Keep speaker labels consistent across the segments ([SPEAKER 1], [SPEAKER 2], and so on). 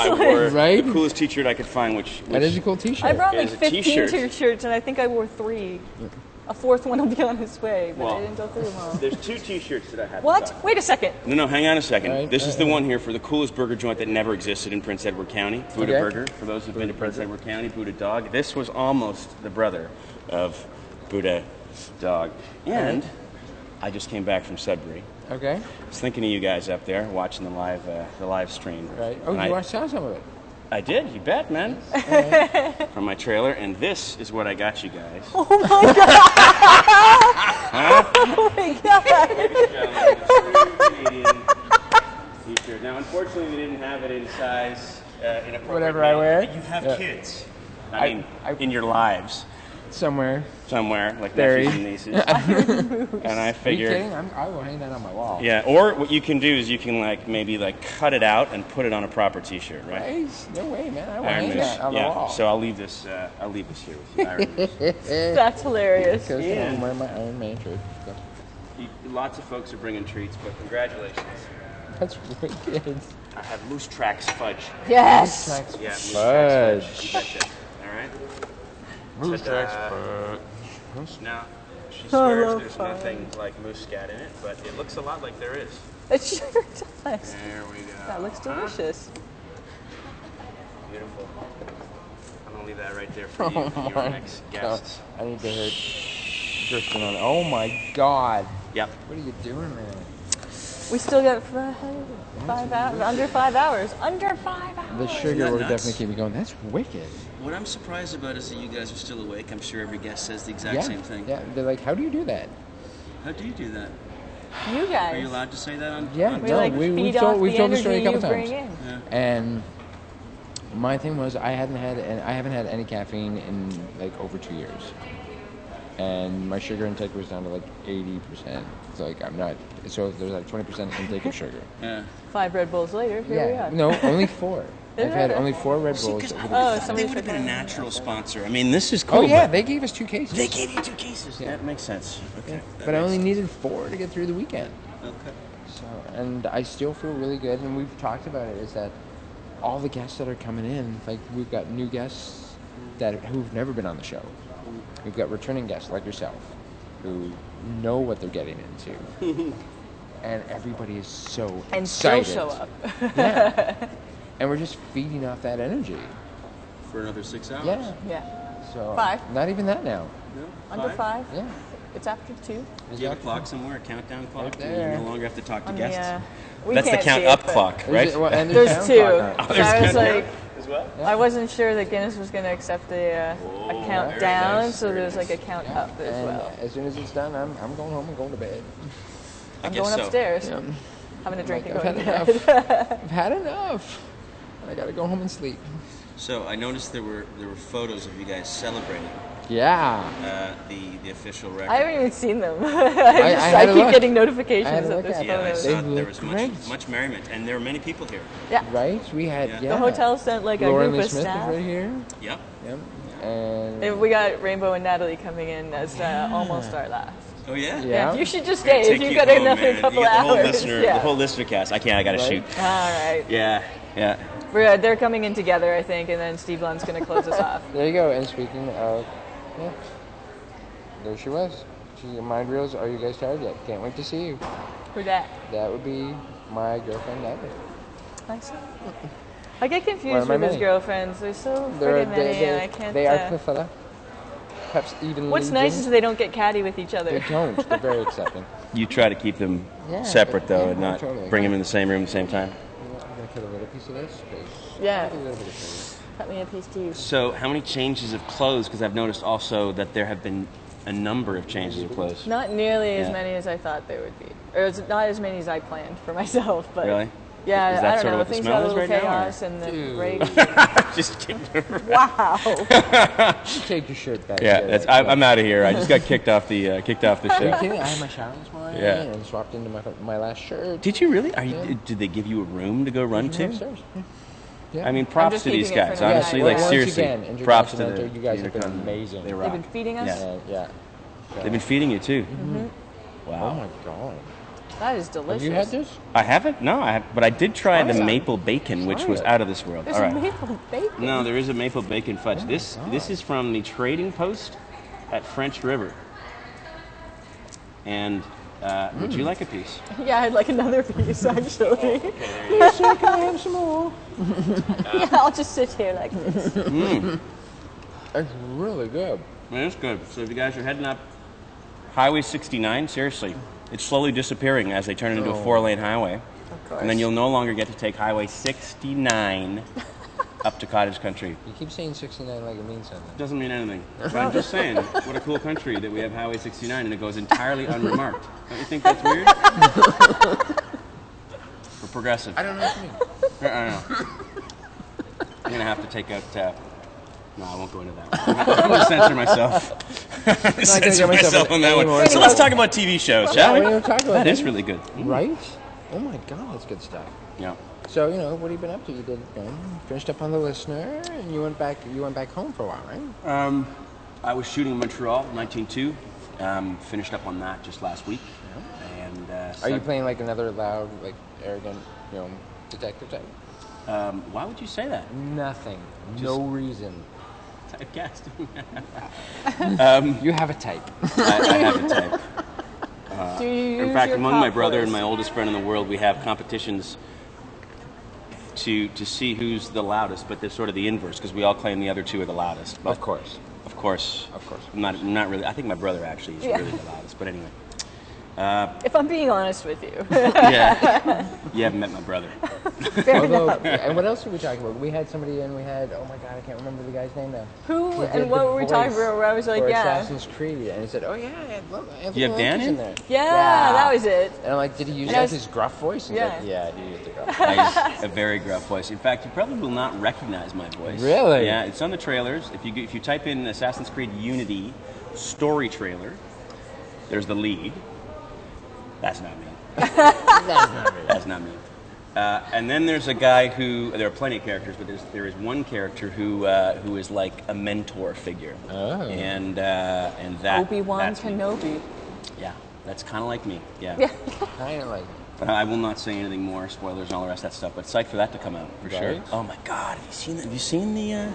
[SPEAKER 1] I wore
[SPEAKER 2] Right?
[SPEAKER 1] the coolest T-shirt I could find, which
[SPEAKER 2] That is a cool T-shirt.
[SPEAKER 3] I brought
[SPEAKER 1] It
[SPEAKER 3] like
[SPEAKER 1] is a
[SPEAKER 3] 15
[SPEAKER 1] t-shirt.
[SPEAKER 3] T-shirts, and I think I wore 3. A 4th one will be on its way, but
[SPEAKER 1] Well,
[SPEAKER 3] I didn't go through them all.
[SPEAKER 1] There's 2 T-shirts that I have.
[SPEAKER 3] What? Wait a second.
[SPEAKER 1] No, hang on a second.
[SPEAKER 2] Right,
[SPEAKER 1] This is the one here for the coolest burger joint that never existed in Prince Edward County. Buddha
[SPEAKER 2] Okay.
[SPEAKER 1] Burger. For those who've been to Prince Edward County, Buddha Dog. This was almost the brother of Buddha Dog. And I just came back from Sudbury.
[SPEAKER 2] Okay.
[SPEAKER 1] I was thinking of you guys up there watching the live stream.
[SPEAKER 2] Right. Oh,
[SPEAKER 1] And
[SPEAKER 2] you
[SPEAKER 1] I
[SPEAKER 2] saw some of it.
[SPEAKER 1] I did, you bet, man. From my trailer, and this is what I got you guys.
[SPEAKER 3] Oh my god!
[SPEAKER 1] Ladies and gentlemen, a true Canadian T-shirt. Now, unfortunately, we didn't have it in size inappropriate.
[SPEAKER 2] Whatever I wear?
[SPEAKER 1] You have
[SPEAKER 2] Yeah.
[SPEAKER 1] kids. I mean,
[SPEAKER 2] I-
[SPEAKER 1] in your lives.
[SPEAKER 2] Somewhere.
[SPEAKER 1] Somewhere, like
[SPEAKER 2] Very.
[SPEAKER 1] nephews and nieces. And I
[SPEAKER 2] Are you
[SPEAKER 1] figured...
[SPEAKER 2] kidding? I will hang that on my wall.
[SPEAKER 1] Yeah, or what you can do is you can maybe cut it out and put it on a proper T-shirt, right?
[SPEAKER 2] Right? No way, man. I will
[SPEAKER 1] Iron
[SPEAKER 2] hang
[SPEAKER 1] Moose.
[SPEAKER 2] that on the
[SPEAKER 1] Yeah.
[SPEAKER 2] wall.
[SPEAKER 1] So I'll leave this here with you, Iron Moose.
[SPEAKER 3] That's hilarious.
[SPEAKER 2] Because
[SPEAKER 1] Yeah.
[SPEAKER 2] I'm wearing my Iron Man shirt. So.
[SPEAKER 1] Lots of folks are bringing treats, but congratulations.
[SPEAKER 2] That's wicked.
[SPEAKER 1] I have Moose Tracks fudge.
[SPEAKER 3] Yes!
[SPEAKER 1] Yeah, Moose
[SPEAKER 2] Fudge.
[SPEAKER 1] Tracks fudge. You betcha. All right.
[SPEAKER 2] Moose
[SPEAKER 1] Ta-da.
[SPEAKER 2] tracks fudge.
[SPEAKER 1] Now, she
[SPEAKER 3] I
[SPEAKER 1] swears
[SPEAKER 3] love
[SPEAKER 1] there's
[SPEAKER 3] fudge.
[SPEAKER 1] nothing like moose scat in it, but it looks a lot like there is.
[SPEAKER 3] It sure does.
[SPEAKER 1] There we go.
[SPEAKER 3] That looks delicious.
[SPEAKER 1] Beautiful. I'm gonna leave that right there for you and your next guests.
[SPEAKER 2] I need to hear drifting on. Oh my god.
[SPEAKER 1] Yep.
[SPEAKER 2] What are you doing, man?
[SPEAKER 3] We still got 5 hours. Under 5 hours. Under 5 hours.
[SPEAKER 2] The sugar
[SPEAKER 1] that
[SPEAKER 2] will
[SPEAKER 1] nuts?
[SPEAKER 2] definitely keep me going. That's wicked.
[SPEAKER 1] What I'm surprised about is that you guys are still awake. I'm sure every guest says the exact
[SPEAKER 2] Yeah.
[SPEAKER 1] same thing.
[SPEAKER 2] Yeah. They're like, how do you do that?
[SPEAKER 1] How do you do that?
[SPEAKER 3] You guys.
[SPEAKER 1] Are you allowed to say that on?
[SPEAKER 2] Yeah.
[SPEAKER 1] on
[SPEAKER 3] We
[SPEAKER 2] No,
[SPEAKER 3] like
[SPEAKER 2] we've
[SPEAKER 3] feed
[SPEAKER 2] told-
[SPEAKER 3] off
[SPEAKER 2] we've
[SPEAKER 3] the
[SPEAKER 2] told the
[SPEAKER 3] energy
[SPEAKER 2] story a couple
[SPEAKER 3] you bring
[SPEAKER 2] times.
[SPEAKER 3] in.
[SPEAKER 1] Yeah.
[SPEAKER 2] And my thing was, I haven't had any caffeine in over 2 years, and my sugar intake was down to 80%. It's I'm not. So there's 20% intake of sugar.
[SPEAKER 1] Yeah.
[SPEAKER 3] 5 Red Bulls later, here we are.
[SPEAKER 2] No, only 4. I've had
[SPEAKER 3] it?
[SPEAKER 2] only 4 Red
[SPEAKER 1] See,
[SPEAKER 2] Bulls.
[SPEAKER 1] 'cause
[SPEAKER 2] over
[SPEAKER 1] I
[SPEAKER 2] the
[SPEAKER 1] would've
[SPEAKER 3] Oh,
[SPEAKER 1] thought
[SPEAKER 3] somebody
[SPEAKER 1] they would have
[SPEAKER 3] said
[SPEAKER 1] been a
[SPEAKER 3] that.
[SPEAKER 1] natural sponsor. I mean, this is cool.
[SPEAKER 2] Oh yeah,
[SPEAKER 1] but
[SPEAKER 2] they gave us 2 cases.
[SPEAKER 1] they gave you 2 cases.
[SPEAKER 2] Yeah.
[SPEAKER 1] That makes sense. Okay.
[SPEAKER 2] Yeah.
[SPEAKER 1] That
[SPEAKER 2] But I
[SPEAKER 1] makes
[SPEAKER 2] only
[SPEAKER 1] sense.
[SPEAKER 2] needed 4 to get through the weekend.
[SPEAKER 1] Okay.
[SPEAKER 2] So, and I still feel really good. And we've talked about it. Is that all the guests that are coming in? We've got new guests who've never been on the show. We've got returning guests like yourself, who know what they're getting into, and everybody is so
[SPEAKER 3] And still
[SPEAKER 2] excited.
[SPEAKER 3] show up.
[SPEAKER 2] Yeah. And we're just feeding off that energy.
[SPEAKER 1] For another 6 hours.
[SPEAKER 2] Yeah.
[SPEAKER 3] Yeah.
[SPEAKER 2] So
[SPEAKER 3] 5.
[SPEAKER 2] Not even that now.
[SPEAKER 1] No?
[SPEAKER 3] Under 5.
[SPEAKER 2] Yeah.
[SPEAKER 3] It's after 2.
[SPEAKER 1] Do you have a clock somewhere, a countdown clock?
[SPEAKER 2] Right
[SPEAKER 1] where
[SPEAKER 2] there.
[SPEAKER 1] You no longer have to talk to
[SPEAKER 3] On
[SPEAKER 1] guests.
[SPEAKER 3] we
[SPEAKER 1] That's the
[SPEAKER 3] can't
[SPEAKER 1] count
[SPEAKER 3] see
[SPEAKER 1] up
[SPEAKER 3] it, but
[SPEAKER 1] clock, right?
[SPEAKER 2] And
[SPEAKER 3] There's
[SPEAKER 2] sound
[SPEAKER 3] 2.
[SPEAKER 2] clock on it.
[SPEAKER 3] So
[SPEAKER 1] there's
[SPEAKER 3] I was
[SPEAKER 1] countdown
[SPEAKER 3] like,
[SPEAKER 1] as well.
[SPEAKER 3] I wasn't sure that Guinness was going to accept a count
[SPEAKER 1] very
[SPEAKER 3] down,
[SPEAKER 1] nice,
[SPEAKER 3] so
[SPEAKER 1] very
[SPEAKER 3] there's
[SPEAKER 1] nice.
[SPEAKER 3] a count up as
[SPEAKER 2] And
[SPEAKER 3] well.
[SPEAKER 2] as soon as it's done, I'm going home and going to bed.
[SPEAKER 3] I'm
[SPEAKER 1] guess
[SPEAKER 3] going
[SPEAKER 1] so.
[SPEAKER 3] upstairs,
[SPEAKER 2] Yeah.
[SPEAKER 3] having a drink
[SPEAKER 2] I've
[SPEAKER 3] and
[SPEAKER 2] had
[SPEAKER 3] going to bed.
[SPEAKER 2] enough. I've had enough. I gotta go home and sleep.
[SPEAKER 1] So I noticed there were photos of you guys celebrating
[SPEAKER 2] Yeah.
[SPEAKER 1] the official record.
[SPEAKER 3] I haven't even seen them.
[SPEAKER 2] I
[SPEAKER 3] I
[SPEAKER 2] had a
[SPEAKER 3] keep
[SPEAKER 2] look.
[SPEAKER 3] getting
[SPEAKER 2] I had
[SPEAKER 3] notifications
[SPEAKER 2] a
[SPEAKER 3] of
[SPEAKER 2] look
[SPEAKER 3] this
[SPEAKER 2] at
[SPEAKER 1] Yeah, I
[SPEAKER 3] photo.
[SPEAKER 2] They
[SPEAKER 1] saw there
[SPEAKER 2] look
[SPEAKER 1] was
[SPEAKER 2] great.
[SPEAKER 1] much merriment, and there were many people here.
[SPEAKER 3] Yeah.
[SPEAKER 2] Right? We had,
[SPEAKER 1] Yeah.
[SPEAKER 2] yeah.
[SPEAKER 3] The hotel sent a
[SPEAKER 2] Lauren
[SPEAKER 3] group
[SPEAKER 2] Lee
[SPEAKER 3] of
[SPEAKER 2] Smith
[SPEAKER 3] staff.
[SPEAKER 2] is right here.
[SPEAKER 1] Yep.
[SPEAKER 2] Yep. And
[SPEAKER 3] And we got Rainbow and Natalie coming in as almost our last.
[SPEAKER 1] Oh yeah.
[SPEAKER 2] yeah.
[SPEAKER 3] You should just
[SPEAKER 1] Gotta
[SPEAKER 3] stay if
[SPEAKER 1] take
[SPEAKER 3] you've
[SPEAKER 1] you
[SPEAKER 3] got
[SPEAKER 1] home,
[SPEAKER 3] another
[SPEAKER 1] man.
[SPEAKER 3] couple
[SPEAKER 1] You got the whole
[SPEAKER 3] hours.
[SPEAKER 1] listener,
[SPEAKER 3] Yeah.
[SPEAKER 1] the whole listener cast. I gotta
[SPEAKER 2] Right.
[SPEAKER 1] shoot.
[SPEAKER 3] All right.
[SPEAKER 1] Yeah. Yeah.
[SPEAKER 3] They're coming in together, I think, and then Steve Lund's going to close us off.
[SPEAKER 2] There you go. And speaking of, yeah, there she was. Mind Reels, are you guys tired yet? Can't wait to see you.
[SPEAKER 3] Who dat?
[SPEAKER 2] That would be my girlfriend, Natalie.
[SPEAKER 3] Nice. I get
[SPEAKER 2] One
[SPEAKER 3] confused
[SPEAKER 2] of my
[SPEAKER 3] with his
[SPEAKER 2] many.
[SPEAKER 3] girlfriends. There's so friggin' many, and I can't.
[SPEAKER 2] They are fella. Perhaps even
[SPEAKER 3] What's nice is they don't get catty with each
[SPEAKER 2] they
[SPEAKER 3] other.
[SPEAKER 2] don't. They're very accepting.
[SPEAKER 1] You try to keep them
[SPEAKER 2] Yeah,
[SPEAKER 1] separate though,
[SPEAKER 2] yeah,
[SPEAKER 1] and not
[SPEAKER 2] totally.
[SPEAKER 1] bring them in the same room at the same time.
[SPEAKER 2] You know what, I'm gonna cut a little piece of this. 'Cause
[SPEAKER 3] Yeah.
[SPEAKER 2] a little bit of food.
[SPEAKER 3] Cut me a piece too.
[SPEAKER 1] So, how many changes of clothes? Because I've noticed also that there have been a number of changes of clothes.
[SPEAKER 3] Not nearly as
[SPEAKER 1] Yeah.
[SPEAKER 3] many as I thought there would be, or it's not as many as I planned for myself. But
[SPEAKER 1] Really?
[SPEAKER 3] yeah,
[SPEAKER 1] Is that
[SPEAKER 3] I don't
[SPEAKER 1] sort of
[SPEAKER 3] know.
[SPEAKER 1] what the
[SPEAKER 3] Things
[SPEAKER 1] smell
[SPEAKER 3] got a
[SPEAKER 1] is
[SPEAKER 3] little
[SPEAKER 1] right now, or-
[SPEAKER 3] chaos and the
[SPEAKER 2] Dude.
[SPEAKER 3] break.
[SPEAKER 1] Just kidding.
[SPEAKER 3] Wow.
[SPEAKER 2] Take your shirt back.
[SPEAKER 1] Yeah,
[SPEAKER 2] there.
[SPEAKER 1] I'm out of here. I just got kicked off the
[SPEAKER 2] Are you
[SPEAKER 1] show.
[SPEAKER 2] kidding? I had my shower this morning
[SPEAKER 1] Yeah.
[SPEAKER 2] and swapped into my last shirt.
[SPEAKER 1] Did you really? Are you?
[SPEAKER 2] Yeah.
[SPEAKER 1] Did they give you a room to go run to?
[SPEAKER 2] Upstairs. Yeah.
[SPEAKER 1] I mean, props
[SPEAKER 3] just
[SPEAKER 1] to these
[SPEAKER 3] keeping it
[SPEAKER 1] guys.
[SPEAKER 3] for now.
[SPEAKER 1] Honestly,
[SPEAKER 3] Yeah,
[SPEAKER 1] like
[SPEAKER 3] once
[SPEAKER 1] seriously,
[SPEAKER 2] again,
[SPEAKER 1] props to the
[SPEAKER 2] InterContinental, you guys have been
[SPEAKER 1] InterContinental.
[SPEAKER 2] amazing.
[SPEAKER 1] They
[SPEAKER 3] They've
[SPEAKER 1] rock.
[SPEAKER 3] been feeding us.
[SPEAKER 1] Yeah.
[SPEAKER 2] Yeah.
[SPEAKER 1] They've been feeding you too.
[SPEAKER 2] Oh
[SPEAKER 1] Wow.
[SPEAKER 2] my god.
[SPEAKER 3] That is delicious.
[SPEAKER 2] Have you had this?
[SPEAKER 1] I haven't. No, but I did try the
[SPEAKER 3] some.
[SPEAKER 1] maple bacon, which was
[SPEAKER 2] it.
[SPEAKER 1] out of this world.
[SPEAKER 3] There's
[SPEAKER 1] All
[SPEAKER 3] a
[SPEAKER 1] right.
[SPEAKER 3] maple bacon.
[SPEAKER 1] No, there is a maple bacon fudge.
[SPEAKER 2] Oh
[SPEAKER 1] This
[SPEAKER 2] my God.
[SPEAKER 1] this is from the Trading Post at French River. And would you like a piece?
[SPEAKER 3] Yeah, I'd like another piece, actually.
[SPEAKER 2] Yes, sir, can I have some more?
[SPEAKER 3] Yeah, I'll just sit here like this.
[SPEAKER 2] It's really good.
[SPEAKER 1] It is good. So if you guys are heading up Highway 69, seriously, it's slowly disappearing as they turn it into a 4-lane highway.
[SPEAKER 3] Of course.
[SPEAKER 1] And then you'll no longer get to take Highway 69 up to Cottage Country.
[SPEAKER 2] You keep saying 69 like it means something.
[SPEAKER 1] Doesn't mean anything. But I'm just saying, what a cool country that we have Highway 69 and it goes entirely unremarked. Don't you think that's weird? We're progressive.
[SPEAKER 2] I don't know what you mean.
[SPEAKER 1] I don't know. I'm gonna have to take out. No, I won't go into that one. I'm gonna censor myself.
[SPEAKER 2] Not gonna
[SPEAKER 1] Censor
[SPEAKER 2] get myself
[SPEAKER 1] myself on that one.
[SPEAKER 2] anymore.
[SPEAKER 1] So let's talk about TV shows, shall
[SPEAKER 2] Yeah,
[SPEAKER 1] we?
[SPEAKER 2] we're gonna talk about
[SPEAKER 1] That
[SPEAKER 2] it.
[SPEAKER 1] is really good.
[SPEAKER 2] Right? Oh my God, that's good stuff.
[SPEAKER 1] Yeah.
[SPEAKER 2] So, what have you been up to? You did finished up on The Listener, and you went back home for a while, right?
[SPEAKER 1] I was shooting in Montreal, 19.2. Finished up on that just last week. And
[SPEAKER 2] Are you playing like another loud, like arrogant, detective type?
[SPEAKER 1] why would you say that?
[SPEAKER 2] Nothing. No reason.
[SPEAKER 1] Typecasting.
[SPEAKER 2] You have a type.
[SPEAKER 1] I have a type.
[SPEAKER 3] Do you use
[SPEAKER 1] In fact,
[SPEAKER 3] your
[SPEAKER 1] among my
[SPEAKER 3] pop
[SPEAKER 1] brother
[SPEAKER 3] quiz?
[SPEAKER 1] and my oldest friend in the world, we have competitions to see who's the loudest, but they're sort of the inverse because we all claim the other two are the loudest. But
[SPEAKER 2] Of course.
[SPEAKER 1] Of course. Not really. I think my brother actually is
[SPEAKER 3] Yeah.
[SPEAKER 1] really the loudest. But anyway.
[SPEAKER 3] If I'm being honest with you.
[SPEAKER 1] Yeah. You haven't met my brother.
[SPEAKER 2] Although, and what else were we talking about? We had somebody in. We had. Oh my God, I can't remember the guy's name now.
[SPEAKER 3] Who
[SPEAKER 2] He did
[SPEAKER 3] and
[SPEAKER 2] the
[SPEAKER 3] what were we talking
[SPEAKER 2] voice
[SPEAKER 3] about? Where I was like,
[SPEAKER 2] for
[SPEAKER 3] yeah.
[SPEAKER 2] Assassin's Creed, and he said, "Oh yeah, Anthony
[SPEAKER 1] You have Dan
[SPEAKER 2] Lemke's
[SPEAKER 1] in?
[SPEAKER 2] there."
[SPEAKER 3] Yeah, that was it.
[SPEAKER 2] And I'm like, "Did he use
[SPEAKER 3] And I
[SPEAKER 2] that
[SPEAKER 3] was-
[SPEAKER 2] his gruff voice?" And he's
[SPEAKER 3] Yeah.
[SPEAKER 2] like, "Yeah, he used the gruff."
[SPEAKER 1] I use a very gruff voice. In fact, you probably will not recognize my voice.
[SPEAKER 2] Really?
[SPEAKER 1] Yeah, it's on the trailers. If you type in Assassin's Creed Unity story trailer, there's the lead. That's not me. That's not me. And then there's a guy who. There are plenty of characters, but there is one character who is like a mentor figure.
[SPEAKER 2] Oh.
[SPEAKER 1] And that
[SPEAKER 3] Obi-Wan
[SPEAKER 1] that's me.
[SPEAKER 3] Kenobi.
[SPEAKER 1] Yeah, that's kind of like me. Yeah.
[SPEAKER 3] Yeah.
[SPEAKER 2] Kind of like.
[SPEAKER 1] I will not say anything more, spoilers and all the rest of that stuff, but psyched for that to come out for sure.
[SPEAKER 2] Right.
[SPEAKER 1] Oh my God, have you seen the?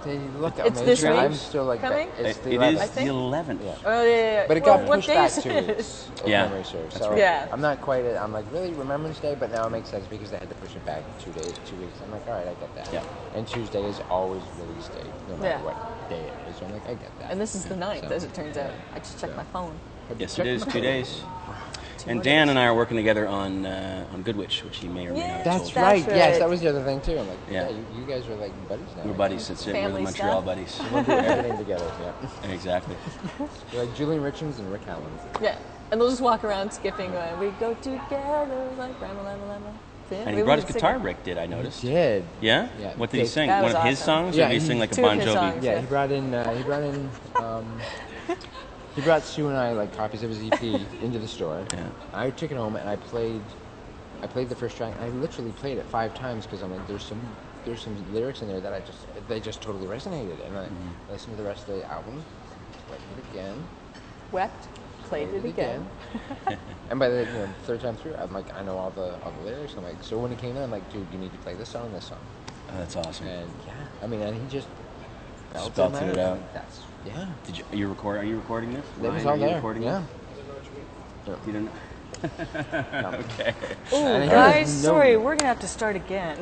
[SPEAKER 2] They look
[SPEAKER 3] It's
[SPEAKER 2] amazing.
[SPEAKER 3] this week
[SPEAKER 2] I'm still like
[SPEAKER 3] coming?
[SPEAKER 2] It's the
[SPEAKER 1] It
[SPEAKER 2] 11th.
[SPEAKER 1] is
[SPEAKER 3] I
[SPEAKER 1] the
[SPEAKER 3] think.
[SPEAKER 1] 11th.
[SPEAKER 2] Yeah.
[SPEAKER 3] Oh, yeah.
[SPEAKER 2] But it
[SPEAKER 3] Well,
[SPEAKER 2] got
[SPEAKER 3] what
[SPEAKER 2] pushed
[SPEAKER 3] day
[SPEAKER 2] back
[SPEAKER 3] is
[SPEAKER 2] 2
[SPEAKER 3] it?
[SPEAKER 2] weeks. If
[SPEAKER 1] Yeah,
[SPEAKER 2] memory serves.
[SPEAKER 1] that's
[SPEAKER 2] So
[SPEAKER 1] right.
[SPEAKER 3] Yeah.
[SPEAKER 2] I'm not quite. I'm like really Remembrance Day, but now it makes sense because they had to push it back 2 days, 2 weeks. I'm like, all right, I get that.
[SPEAKER 1] Yeah.
[SPEAKER 2] And Tuesday is always release day, no matter
[SPEAKER 3] Yeah.
[SPEAKER 2] what day it is. So I'm like, I get that.
[SPEAKER 3] And this is the 9th,
[SPEAKER 2] So,
[SPEAKER 3] as it turns out. I just checked
[SPEAKER 2] Yeah.
[SPEAKER 3] my phone.
[SPEAKER 2] have you
[SPEAKER 1] Yes, it
[SPEAKER 2] checked
[SPEAKER 1] is
[SPEAKER 2] my
[SPEAKER 1] 2
[SPEAKER 2] phone?
[SPEAKER 1] days. And
[SPEAKER 3] more
[SPEAKER 1] Dan
[SPEAKER 3] days.
[SPEAKER 1] and I are working together on Good Witch, which he may or may not have
[SPEAKER 2] That's
[SPEAKER 1] told you.
[SPEAKER 2] right.
[SPEAKER 3] That's
[SPEAKER 2] Yes,
[SPEAKER 3] right.
[SPEAKER 2] that was the other thing too. I'm like,
[SPEAKER 1] Yeah.
[SPEAKER 2] yeah, you guys are like buddies now.
[SPEAKER 1] We're buddies. That's it. We're the
[SPEAKER 3] Family
[SPEAKER 1] Montreal
[SPEAKER 3] stuff.
[SPEAKER 1] buddies.
[SPEAKER 2] We'll do everything together. Yeah.
[SPEAKER 1] Exactly.
[SPEAKER 2] We're like Julian Richards and Rick Allen.
[SPEAKER 3] Yeah. And they'll just walk around skipping. We go together like Rama, Lama, Lama. See?
[SPEAKER 1] And he
[SPEAKER 3] We
[SPEAKER 1] brought his
[SPEAKER 3] would
[SPEAKER 1] guitar,
[SPEAKER 3] sing it.
[SPEAKER 1] Rick did, I noticed.
[SPEAKER 2] Did.
[SPEAKER 1] Yeah?
[SPEAKER 2] Yeah.
[SPEAKER 1] What did he
[SPEAKER 2] That
[SPEAKER 1] sing?
[SPEAKER 3] was
[SPEAKER 1] One of his
[SPEAKER 3] awesome.
[SPEAKER 1] songs?
[SPEAKER 2] Yeah,
[SPEAKER 1] Or did he
[SPEAKER 2] he-
[SPEAKER 1] sing like a
[SPEAKER 3] two
[SPEAKER 1] Bon
[SPEAKER 3] of his
[SPEAKER 1] Jovi?
[SPEAKER 3] songs.
[SPEAKER 2] Yeah, he brought in. He brought Sue and I like copies of his EP into the store.
[SPEAKER 1] Yeah.
[SPEAKER 2] I took it home and I played the first track. I literally played it 5 times because I'm like, there's some lyrics in there that they just totally resonated. And I listened to the rest of the album, played it again,
[SPEAKER 3] Wept, played it again.
[SPEAKER 2] and by the 3rd time through, I'm like, I know all the lyrics. I'm like, so when he came in, I'm like, dude, you need to play this song.
[SPEAKER 1] Oh, that's awesome.
[SPEAKER 2] And yeah, I mean, and he just
[SPEAKER 1] Spelt it out.
[SPEAKER 2] That's yeah.
[SPEAKER 1] Are you recording this?
[SPEAKER 2] That was
[SPEAKER 1] Ryan,
[SPEAKER 2] all
[SPEAKER 1] are you
[SPEAKER 2] there.
[SPEAKER 1] recording
[SPEAKER 2] Yeah.
[SPEAKER 1] this? You don't Okay.
[SPEAKER 3] Oh,
[SPEAKER 2] And he
[SPEAKER 3] guys,
[SPEAKER 2] has no-
[SPEAKER 3] sorry, we're gonna have to start again.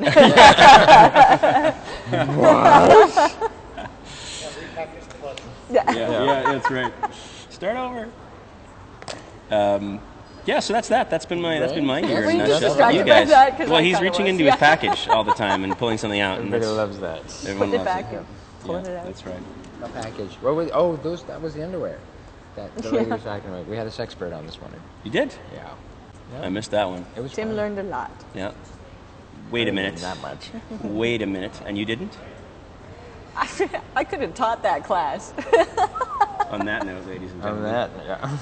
[SPEAKER 1] Yeah, that's right. Start over. Yeah, so that's that. That's been my year
[SPEAKER 3] Were
[SPEAKER 1] in
[SPEAKER 3] you
[SPEAKER 1] a
[SPEAKER 3] just
[SPEAKER 1] nutshell.
[SPEAKER 3] distracted
[SPEAKER 1] You
[SPEAKER 3] by
[SPEAKER 1] guys.
[SPEAKER 3] that? 'Cause
[SPEAKER 1] Well,
[SPEAKER 3] I
[SPEAKER 1] he's
[SPEAKER 3] kinda
[SPEAKER 1] reaching
[SPEAKER 3] was.
[SPEAKER 1] into his package all the time and pulling something out, and
[SPEAKER 2] Everybody
[SPEAKER 1] that's,
[SPEAKER 2] loves that.
[SPEAKER 1] everyone
[SPEAKER 3] Putting it
[SPEAKER 1] loves
[SPEAKER 3] back in. Pulling it out.
[SPEAKER 1] That's right.
[SPEAKER 2] A package. What was? Oh, that was the underwear. That the lady was talking about. We had a sexpert on this morning.
[SPEAKER 1] You did?
[SPEAKER 2] Yeah.
[SPEAKER 1] I missed that one.
[SPEAKER 2] It was
[SPEAKER 3] Tim
[SPEAKER 2] fun.
[SPEAKER 3] learned a lot.
[SPEAKER 1] Yeah. Wait a minute.
[SPEAKER 2] Not much.
[SPEAKER 1] Wait a minute. And you didn't?
[SPEAKER 3] I could have taught that class.
[SPEAKER 1] On that note, ladies and
[SPEAKER 2] On
[SPEAKER 1] gentlemen.
[SPEAKER 2] that, yeah.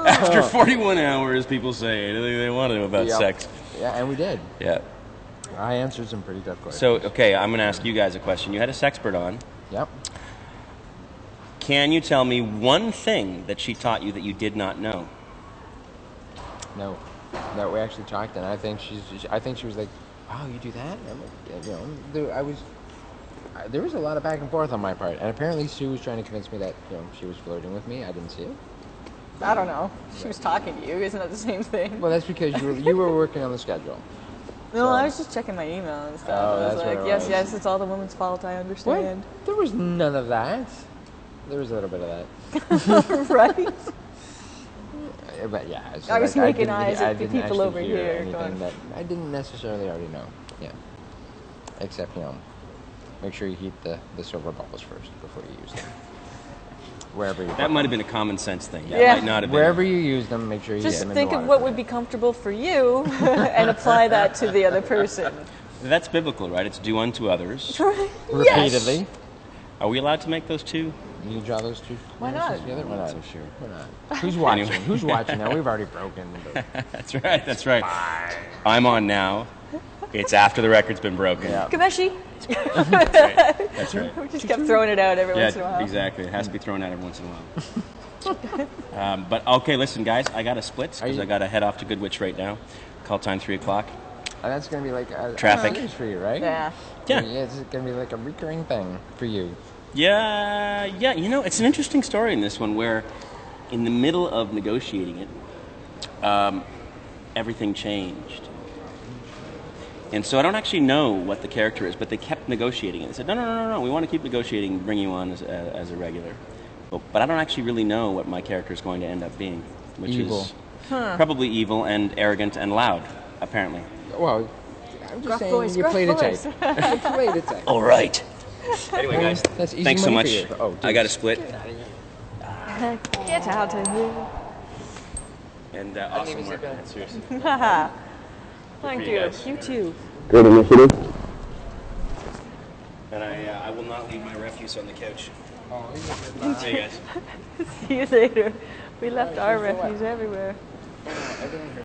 [SPEAKER 1] After 41 hours, people say anything they want to about
[SPEAKER 2] Yep.
[SPEAKER 1] sex.
[SPEAKER 2] Yeah, and we did.
[SPEAKER 1] Yeah.
[SPEAKER 2] I answered some pretty tough questions.
[SPEAKER 1] So, okay, I'm going to ask you guys a question. You had a sexpert on.
[SPEAKER 2] Yep.
[SPEAKER 1] Can you tell me one thing that she taught you that you did not know?
[SPEAKER 2] No, we actually talked, and I think she was like, "Wow, you do that?" And I'm like, yeah, there was a lot of back and forth on my part, and apparently Sue was trying to convince me that she was flirting with me. I didn't see it.
[SPEAKER 3] I don't know. She was talking to you. Isn't that the same thing?
[SPEAKER 2] Well, that's because you were working on the schedule.
[SPEAKER 3] No,
[SPEAKER 2] So-
[SPEAKER 3] I was just checking my email and stuff.
[SPEAKER 2] Oh,
[SPEAKER 3] I was
[SPEAKER 2] that's
[SPEAKER 3] like,
[SPEAKER 2] what it
[SPEAKER 3] yes,
[SPEAKER 2] was.
[SPEAKER 3] yes, it's all the woman's fault. I understand.
[SPEAKER 2] What? There was none of that. There was a little bit of that.
[SPEAKER 3] Right?
[SPEAKER 2] But yeah, so
[SPEAKER 3] I was
[SPEAKER 2] like,
[SPEAKER 3] making
[SPEAKER 2] didn't-
[SPEAKER 3] eyes
[SPEAKER 2] I
[SPEAKER 3] at the
[SPEAKER 2] didn't
[SPEAKER 3] people
[SPEAKER 2] actually
[SPEAKER 3] over
[SPEAKER 2] hear
[SPEAKER 3] here
[SPEAKER 2] anything
[SPEAKER 3] going-
[SPEAKER 2] that I didn't necessarily already know. Yeah. Except, make sure you heat the silver balls first before you use them. Wherever you
[SPEAKER 1] That might have been a common sense thing. That
[SPEAKER 3] Yeah.
[SPEAKER 1] might not have been.
[SPEAKER 2] Wherever you use them, make sure you
[SPEAKER 3] Just
[SPEAKER 2] get them
[SPEAKER 3] think
[SPEAKER 2] in
[SPEAKER 3] of
[SPEAKER 2] the
[SPEAKER 3] what
[SPEAKER 2] water
[SPEAKER 3] would be comfortable for you and apply that to the other person.
[SPEAKER 1] That's biblical, right? It's do unto others.
[SPEAKER 2] repeatedly.
[SPEAKER 3] Yes.
[SPEAKER 1] Are we allowed to make those two?
[SPEAKER 2] You draw those two
[SPEAKER 3] Why
[SPEAKER 2] verses
[SPEAKER 3] not?
[SPEAKER 2] together? Why
[SPEAKER 1] I'm
[SPEAKER 2] not?
[SPEAKER 1] not so sure.
[SPEAKER 2] Why not? Who's watching?
[SPEAKER 1] Anyway.
[SPEAKER 2] Who's watching now? We've already broken.
[SPEAKER 1] That's right. That's right. I'm on now. It's after the record's been broken.
[SPEAKER 2] Yeah.
[SPEAKER 3] Kameshi.
[SPEAKER 1] That's right.
[SPEAKER 3] We just kept throwing it out every once in a
[SPEAKER 1] Yeah,
[SPEAKER 3] while.
[SPEAKER 1] exactly. It has to be thrown out every once in a while. But okay, listen, guys, I got to split because
[SPEAKER 2] you-
[SPEAKER 1] I got to head off to Goodwich right now. Call time 3:00.
[SPEAKER 2] And that's going to be like a
[SPEAKER 1] Traffic.
[SPEAKER 2] series for you, right?
[SPEAKER 3] Yeah.
[SPEAKER 1] Yeah.
[SPEAKER 2] It's going to be like a recurring thing for you.
[SPEAKER 1] Yeah. It's an interesting story in this one where, in the middle of negotiating it, everything changed. And so I don't actually know what the character is, but they kept negotiating it. They said, no, we want to keep negotiating, bring you on as a regular. But I don't actually really know what my character is going to end up being, which
[SPEAKER 2] Evil.
[SPEAKER 1] is probably evil and arrogant and loud, apparently.
[SPEAKER 2] Well, I'm just
[SPEAKER 3] Gruff
[SPEAKER 2] saying
[SPEAKER 3] voice,
[SPEAKER 2] you
[SPEAKER 3] gruff
[SPEAKER 2] played it
[SPEAKER 3] voice.
[SPEAKER 2] tight. You played it tight.
[SPEAKER 1] All right. Anyway, guys,
[SPEAKER 2] That's easy
[SPEAKER 1] thanks so
[SPEAKER 2] money
[SPEAKER 1] much.
[SPEAKER 2] for you. Oh, dude.
[SPEAKER 1] I got to split.
[SPEAKER 3] Get out of here.
[SPEAKER 1] And awesome
[SPEAKER 2] even
[SPEAKER 1] work.
[SPEAKER 2] sit down.
[SPEAKER 1] Seriously.
[SPEAKER 3] Thank
[SPEAKER 1] you
[SPEAKER 3] you.
[SPEAKER 1] guys.
[SPEAKER 3] You too.
[SPEAKER 4] Great initiative.
[SPEAKER 1] And I will not leave my refuse on the couch.
[SPEAKER 2] Oh,
[SPEAKER 1] See you guys.
[SPEAKER 3] See you later. We left our refuse everywhere.
[SPEAKER 2] everyone